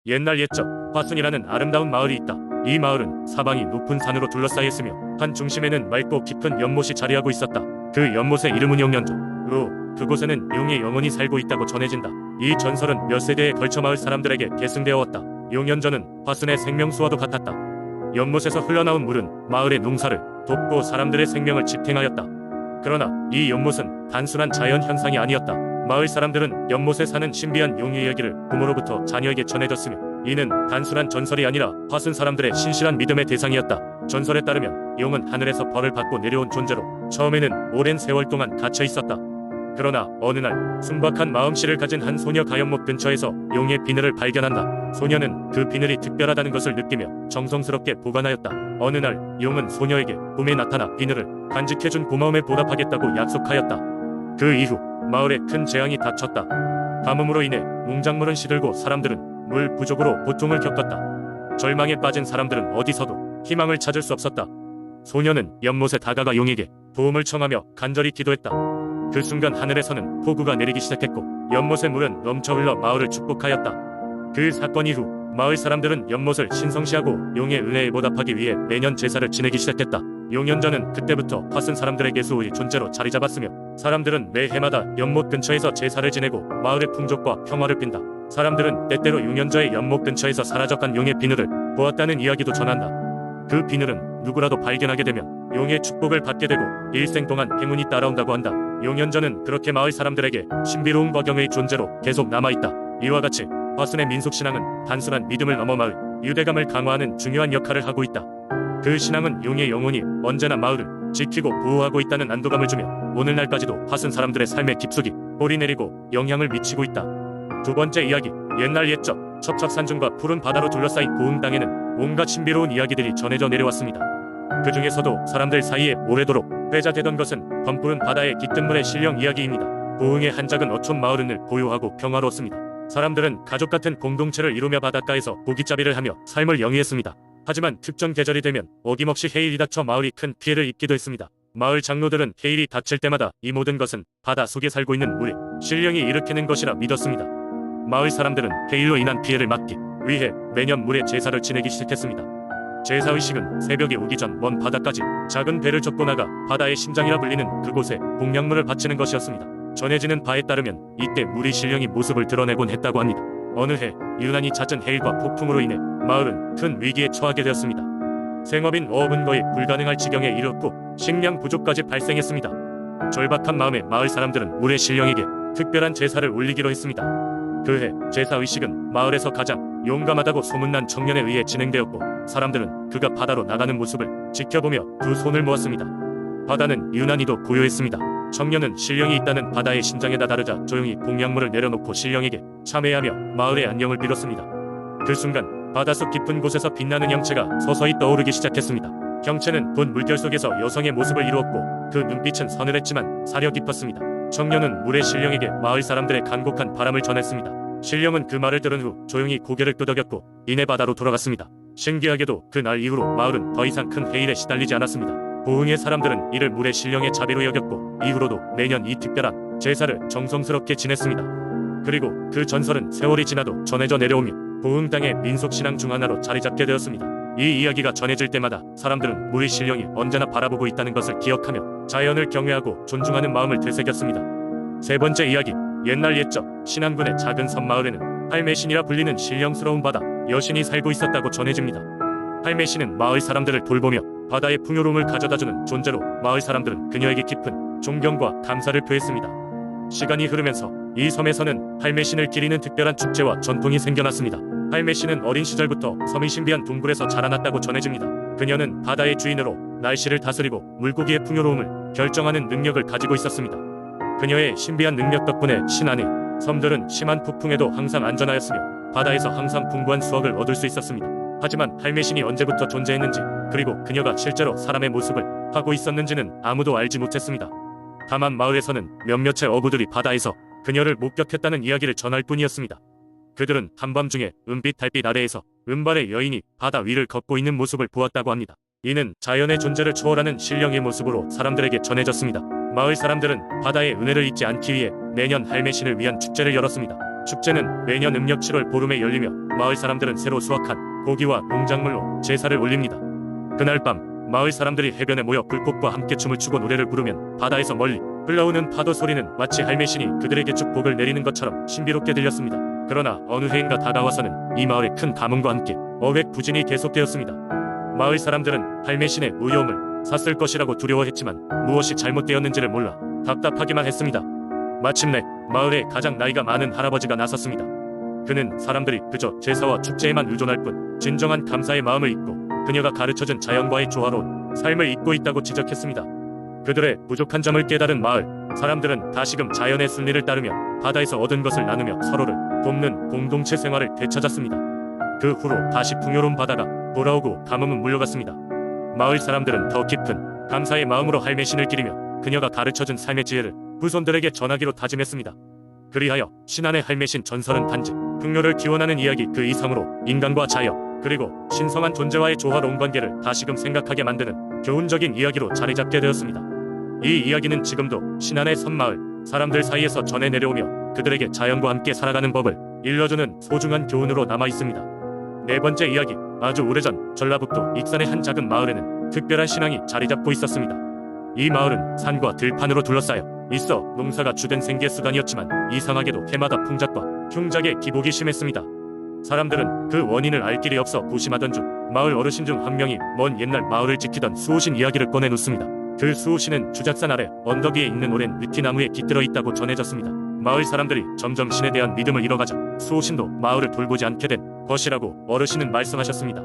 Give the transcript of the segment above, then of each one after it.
옛날 옛적 화순이라는 아름다운 마을이 있다. 이 마을은 사방이 높은 산으로 둘러싸여 있으며 한 중심에는 맑고 깊은 연못이 자리하고 있었다. 그 연못의 이름은 용연조. 그곳에는 용의 영혼이 살고 있다고 전해진다. 이 전설은 몇 세대에 걸쳐 마을 사람들에게 계승되어 왔다. 용연조는 화순의 생명수와도 같았다. 연못에서 흘러나온 물은 마을의 농사를 돕고 사람들의 생명을 지탱하였다. 그러나 이 연못은 단순한 자연 현상이 아니었다. 마을 사람들은 연못에 사는 신비한 용의 이야기를 부모로부터 자녀에게 전해졌으며 이는 단순한 전설이 아니라 화순 사람들의 신실한 믿음의 대상이었다. 전설에 따르면 용은 하늘에서 벌을 받고 내려온 존재로 처음에는 오랜 세월 동안 갇혀 있었다. 그러나 어느 날 순박한 마음씨를 가진 한 소녀가 연못 근처에서 용의 비늘을 발견한다. 소녀는 그 비늘이 특별하다는 것을 느끼며 정성스럽게 보관하였다. 어느 날 용은 소녀에게 꿈에 나타나 비늘을 간직해준 고마움에 보답하겠다고 약속하였다. 그 이후 마을에 큰 재앙이 닥쳤다. 가뭄으로 인해 농작물은 시들고 사람들은 물 부족으로 고통을 겪었다. 절망에 빠진 사람들은 어디서도 희망을 찾을 수 없었다. 소녀는 연못에 다가가 용에게 도움을 청하며 간절히 기도했다. 그 순간 하늘에서는 폭우가 내리기 시작했고 연못의 물은 넘쳐 흘러 마을을 축복하였다. 그 사건 이후 마을 사람들은 연못을 신성시하고 용의 은혜에 보답하기 위해 매년 제사를 지내기 시작했다. 용연전은 그때부터 화순 사람들의 계수의 존재로 자리 잡았으며 사람들은 매해마다 연못 근처에서 제사를 지내고 마을의 풍족과 평화를 빈다. 사람들은 때때로 용연저의 연못 근처에서 사라져간 용의 비늘을 보았다는 이야기도 전한다. 그 비늘은 누구라도 발견하게 되면 용의 축복을 받게 되고 일생 동안 행운이 따라온다고 한다. 용연전은 그렇게 마을 사람들에게 신비로운 과경의 존재로 계속 남아있다. 이와 같이 화순의 민속신앙은 단순한 믿음을 넘어 마을 유대감을 강화하는 중요한 역할을 하고 있다. 그 신앙은 용의 영혼이 언제나 마을을 지키고 보호하고 있다는 안도감을 주며 오늘날까지도 화순 사람들의 삶의 깊숙이 뿌리 내리고 영향을 미치고 있다. 두 번째 이야기. 옛날 옛적 첩첩산중과 푸른 바다로 둘러싸인 고흥 땅에는 온갖 신비로운 이야기들이 전해져 내려왔습니다. 그 중에서도 사람들 사이에 오래도록 회자되던 것은 덤푸른 바다의 깃든물의 신령 이야기입니다. 고흥의 한 작은 어촌 마을은 고요하고 평화로웠습니다. 사람들은 가족 같은 공동체를 이루며 바닷가에서 고깃잡이를 하며 삶을 영위했습니다. 하지만 특정 계절이 되면 어김없이 해일이 닥쳐 마을이 큰 피해를 입기도 했습니다. 마을 장로들은 해일이 닥칠 때마다 이 모든 것은 바다 속에 살고 있는 물의 신령이 일으키는 것이라 믿었습니다. 마을 사람들은 해일로 인한 피해를 막기 위해 매년 물에 제사를 지내기 시작했습니다. 제사 의식은 새벽이 오기 전 먼 바다까지 작은 배를 젓고 나가 바다의 심장이라 불리는 그곳에 공양물을 바치는 것이었습니다. 전해지는 바에 따르면 이때 물의 신령이 모습을 드러내곤 했다고 합니다. 어느 해 유난히 잦은 해일과 폭풍으로 인해 마을은 큰 위기에 처하게 되었습니다. 생업인 어업은 거의 불가능할 지경에 이르렀고 식량 부족까지 발생했습니다. 절박한 마음에 마을 사람들은 물의 신령에게 특별한 제사를 올리기로 했습니다. 그해 제사 의식은 마을에서 가장 용감하다고 소문난 청년에 의해 진행되었고 사람들은 그가 바다로 나가는 모습을 지켜보며 두 손을 모았습니다. 바다는 유난히도 고요했습니다. 청년은 신령이 있다는 바다의 심장에다 다르자 조용히 공양물을 내려놓고 신령에게 참회하며 마을의 안녕을 빌었습니다. 그 순간 바닷속 깊은 곳에서 빛나는 형체가 서서히 떠오르기 시작했습니다. 형체는 본 물결 속에서 여성의 모습을 이루었고 그 눈빛은 서늘했지만 사려 깊었습니다. 청년은 물의 신령에게 마을 사람들의 간곡한 바람을 전했습니다. 신령은 그 말을 들은 후 조용히 고개를 끄덕였고 이내 바다로 돌아갔습니다. 신기하게도 그날 이후로 마을은 더 이상 큰 해일에 시달리지 않았습니다. 고흥의 사람들은 이를 물의 신령의 자비로 여겼고 이후로도 매년 이 특별한 제사를 정성스럽게 지냈습니다. 그리고 그 전설은 세월이 지나도 전해져 내려오며 고흥 땅의 민속신앙 중 하나로 자리 잡게 되었습니다. 이 이야기가 전해질 때마다 사람들은 물의 신령이 언제나 바라보고 있다는 것을 기억하며 자연을 경외하고 존중하는 마음을 되새겼습니다. 세 번째 이야기. 옛날 옛적 신안군의 작은 섬마을에는 할매신이라 불리는 신령스러운 바다 여신이 살고 있었다고 전해집니다. 할매신은 마을 사람들을 돌보며 바다의 풍요로움을 가져다주는 존재로 마을 사람들은 그녀에게 깊은 존경과 감사를 표했습니다. 시간이 흐르면서 이 섬에서는 할매신을 기리는 특별한 축제와 전통이 생겨났습니다. 할매신은 어린 시절부터 섬의 신비한 동굴에서 자라났다고 전해집니다. 그녀는 바다의 주인으로 날씨를 다스리고 물고기의 풍요로움을 결정하는 능력을 가지고 있었습니다. 그녀의 신비한 능력 덕분에 신안의 섬들은 심한 폭풍에도 항상 안전하였으며 바다에서 항상 풍부한 수확을 얻을 수 있었습니다. 하지만 할매신이 언제부터 존재했는지 그리고 그녀가 실제로 사람의 모습을 하고 있었는지는 아무도 알지 못했습니다. 다만 마을에서는 몇몇의 어부들이 바다에서 그녀를 목격했다는 이야기를 전할 뿐이었습니다. 그들은 한밤중에 은빛 달빛 아래에서 은발의 여인이 바다 위를 걷고 있는 모습을 보았다고 합니다. 이는 자연의 존재를 초월하는 신령의 모습으로 사람들에게 전해졌습니다. 마을 사람들은 바다의 은혜를 잊지 않기 위해 매년 할매신을 위한 축제를 열었습니다. 축제는 매년 음력 7월 보름에 열리며 마을 사람들은 새로 수확한 고기와 농작물로 제사를 올립니다. 그날 밤 마을 사람들이 해변에 모여 불꽃과 함께 춤을 추고 노래를 부르면 바다에서 멀리 흘러오는 파도 소리는 마치 할매신이 그들에게 축복을 내리는 것처럼 신비롭게 들렸습니다. 그러나 어느 해인가 다가와서는 이 마을에 큰 가뭄과 함께 어획부진이 계속되었습니다. 마을 사람들은 할매신의 무여움을 샀을 것이라고 두려워했지만 무엇이 잘못되었는지를 몰라 답답하기만 했습니다. 마침내 마을에 가장 나이가 많은 할아버지가 나섰습니다. 그는 사람들이 그저 제사와 축제에만 의존할 뿐 진정한 감사의 마음을 잊고 그녀가 가르쳐준 자연과의 조화로운 삶을 잊고 있다고 지적했습니다. 그들의 부족한 점을 깨달은 마을 사람들은 다시금 자연의 순리를 따르며 바다에서 얻은 것을 나누며 서로를 돕는 공동체 생활을 되찾았습니다. 그 후로 다시 풍요로운 바다가 돌아오고 가뭄은 물러갔습니다. 마을 사람들은 더 깊은 감사의 마음으로 할매신을 기리며 그녀가 가르쳐준 삶의 지혜를 후손들에게 전하기로 다짐했습니다. 그리하여 신안의 할매신 전설은 단지 풍요를 기원하는 이야기 그 이상으로 인간과 자연 그리고 신성한 존재와의 조화로운 관계를 다시금 생각하게 만드는 교훈적인 이야기로 자리잡게 되었습니다. 이 이야기는 지금도 신안의 섬마을 사람들 사이에서 전해 내려오며 그들에게 자연과 함께 살아가는 법을 일러주는 소중한 교훈으로 남아 있습니다. 네 번째 이야기. 아주 오래전 전라북도 익산의 한 작은 마을에는 특별한 신앙이 자리잡고 있었습니다. 이 마을은 산과 들판으로 둘러싸여 있어 농사가 주된 생계 수단이었지만 이상하게도 해마다 풍작과 흉작의 기복이 심했습니다. 사람들은 그 원인을 알 길이 없어 고심하던 중 마을 어르신 중 한 명이 먼 옛날 마을을 지키던 수호신 이야기를 꺼내 놓습니다. 그 수호신은 주작산 아래 언덕 위에 있는 오랜 느티나무에 깃들어 있다고 전해졌습니다. 마을 사람들이 점점 신에 대한 믿음을 잃어가자 수호신도 마을을 돌보지 않게 된 것이라고 어르신은 말씀하셨습니다.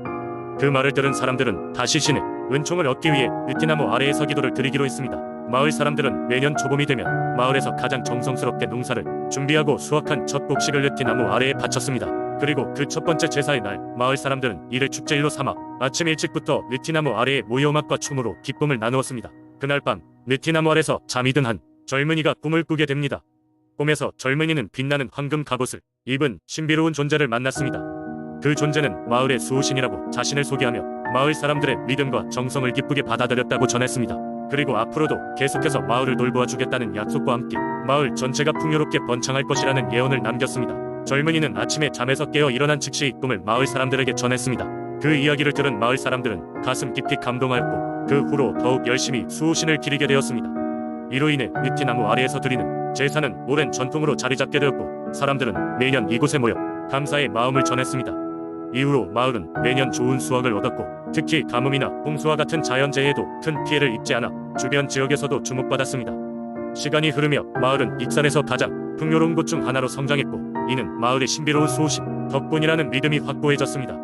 그 말을 들은 사람들은 다시 신의 은총을 얻기 위해 느티나무 아래에서 기도를 드리기로 했습니다. 마을 사람들은 매년 초봄이 되면 마을에서 가장 정성스럽게 농사를 준비하고 수확한 첫 곡식을 느티나무 아래에 바쳤습니다. 그리고 그 첫 번째 제사의 날 마을 사람들은 이를 축제일로 삼아 아침 일찍부터 느티나무 아래에 모여 음악과 춤으로 기쁨을 나누었습니다. 그날 밤 느티나무 아래서 잠이 든 한 젊은이가 꿈을 꾸게 됩니다. 꿈에서 젊은이는 빛나는 황금 갑옷을 입은 신비로운 존재를 만났습니다. 그 존재는 마을의 수호신이라고 자신을 소개하며 마을 사람들의 믿음과 정성을 기쁘게 받아들였다고 전했습니다. 그리고 앞으로도 계속해서 마을을 돌보아 주겠다는 약속과 함께 마을 전체가 풍요롭게 번창할 것이라는 예언을 남겼습니다. 젊은이는 아침에 잠에서 깨어 일어난 즉시 이 꿈을 마을 사람들에게 전했습니다. 그 이야기를 들은 마을 사람들은 가슴 깊이 감동하였고 그 후로 더욱 열심히 수호신을 기리게 되었습니다. 이로 인해 느티나무 아래에서 드리는 제사는 오랜 전통으로 자리잡게 되었고 사람들은 매년 이곳에 모여 감사의 마음을 전했습니다. 이후로 마을은 매년 좋은 수확을 얻었고 특히 가뭄이나 홍수와 같은 자연재해에도 큰 피해를 입지 않아 주변 지역에서도 주목받았습니다. 시간이 흐르며 마을은 익산에서 가장 풍요로운 곳 중 하나로 성장했고 이는 마을의 신비로운 수호신 덕분이라는 믿음이 확고해졌습니다.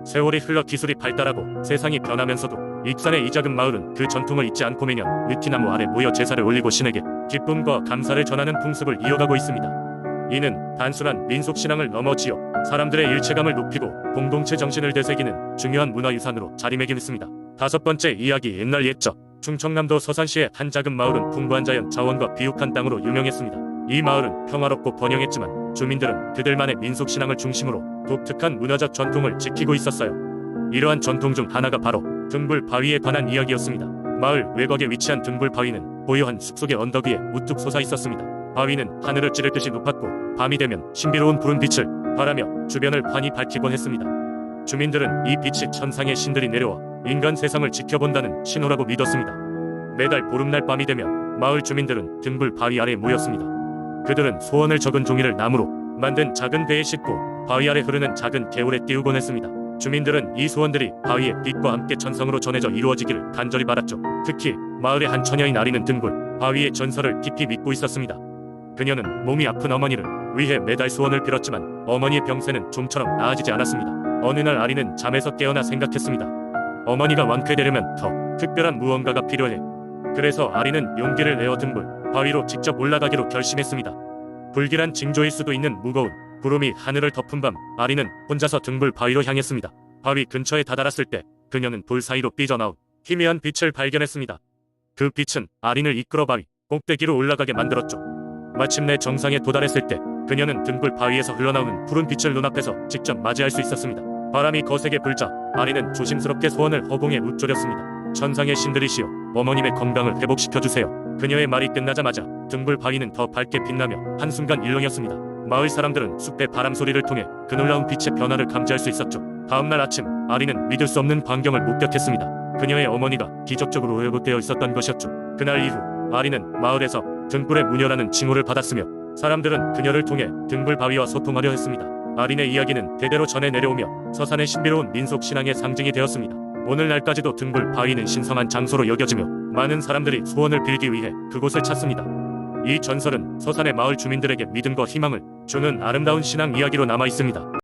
세월이 흘러 기술이 발달하고 세상이 변하면서도 익산의 이 작은 마을은 그 전통을 잊지 않고 매년 느티나무 아래 모여 제사를 올리고 신에게 기쁨과 감사를 전하는 풍습을 이어가고 있습니다. 이는 단순한 민속신앙을 넘어 지역 사람들의 일체감을 높이고 공동체 정신을 되새기는 중요한 문화유산으로 자리매김했습니다. 다섯 번째 이야기. 옛날 옛적 충청남도 서산시의 한 작은 마을은 풍부한 자연 자원과 비옥한 땅으로 유명했습니다. 이 마을은 평화롭고 번영했지만 주민들은 그들만의 민속신앙을 중심으로 독특한 문화적 전통을 지키고 있었어요. 이러한 전통 중 하나가 바로 등불 바위에 관한 이야기였습니다. 마을 외곽에 위치한 등불 바위는 고요한 숲속의 언덕 위에 우뚝 솟아 있었습니다. 바위는 하늘을 찌를 듯이 높았고 밤이 되면 신비로운 푸른 빛을 발하며 주변을 환히 밝히곤 했습니다. 주민들은 이 빛이 천상의 신들이 내려와 인간 세상을 지켜본다는 신호라고 믿었습니다. 매달 보름날 밤이 되면 마을 주민들은 등불 바위 아래에 모였습니다. 그들은 소원을 적은 종이를 나무로 만든 작은 배에 싣고 바위 아래 흐르는 작은 개울에 띄우곤 했습니다. 주민들은 이 소원들이 바위의 빛과 함께 천성으로 전해져 이루어지기를 간절히 바랐죠. 특히 마을의 한 처녀인 아리는 등불 바위의 전설을 깊이 믿고 있었습니다. 그녀는 몸이 아픈 어머니를 위해 매달 소원을 빌었지만 어머니의 병세는 좀처럼 나아지지 않았습니다. 어느 날 아리는 잠에서 깨어나 생각했습니다. 어머니가 완쾌되려면 더 특별한 무언가가 필요해. 그래서 아리는 용기를 내어 등불 바위로 직접 올라가기로 결심했습니다. 불길한 징조일 수도 있는 무거운 구름이 하늘을 덮은 밤 아리는 혼자서 등불 바위로 향했습니다. 바위 근처에 다다랐을 때 그녀는 돌 사이로 삐져나온 희미한 빛을 발견했습니다. 그 빛은 아린을 이끌어 바위 꼭대기로 올라가게 만들었죠. 마침내 정상에 도달했을 때 그녀는 등불 바위에서 흘러나오는 푸른 빛을 눈앞에서 직접 맞이할 수 있었습니다. 바람이 거세게 불자 아리는 조심스럽게 소원을 허공에 읊조렸습니다. 천상의 신들이시여, 어머님의 건강을 회복시켜주세요. 그녀의 말이 끝나자마자 등불 바위는 더 밝게 빛나며 한순간 일렁였습니다. 마을 사람들은 숲의 바람 소리를 통해 그 놀라운 빛의 변화를 감지할 수 있었죠. 다음날 아침, 아리는 믿을 수 없는 광경을 목격했습니다. 그녀의 어머니가 기적적으로 회복되어 있었던 것이었죠. 그날 이후 아리는 마을에서 등불의 무녀라는 칭호를 받았으며 사람들은 그녀를 통해 등불 바위와 소통하려 했습니다. 아린의 이야기는 대대로 전해 내려오며 서산의 신비로운 민속 신앙의 상징이 되었습니다. 오늘날까지도 등불 바위는 신성한 장소로 여겨지며 많은 사람들이 소원을 빌기 위해 그곳을 찾습니다. 이 전설은 서산의 마을 주민들에게 믿음과 희망을 주는 아름다운 신앙 이야기로 남아 있습니다.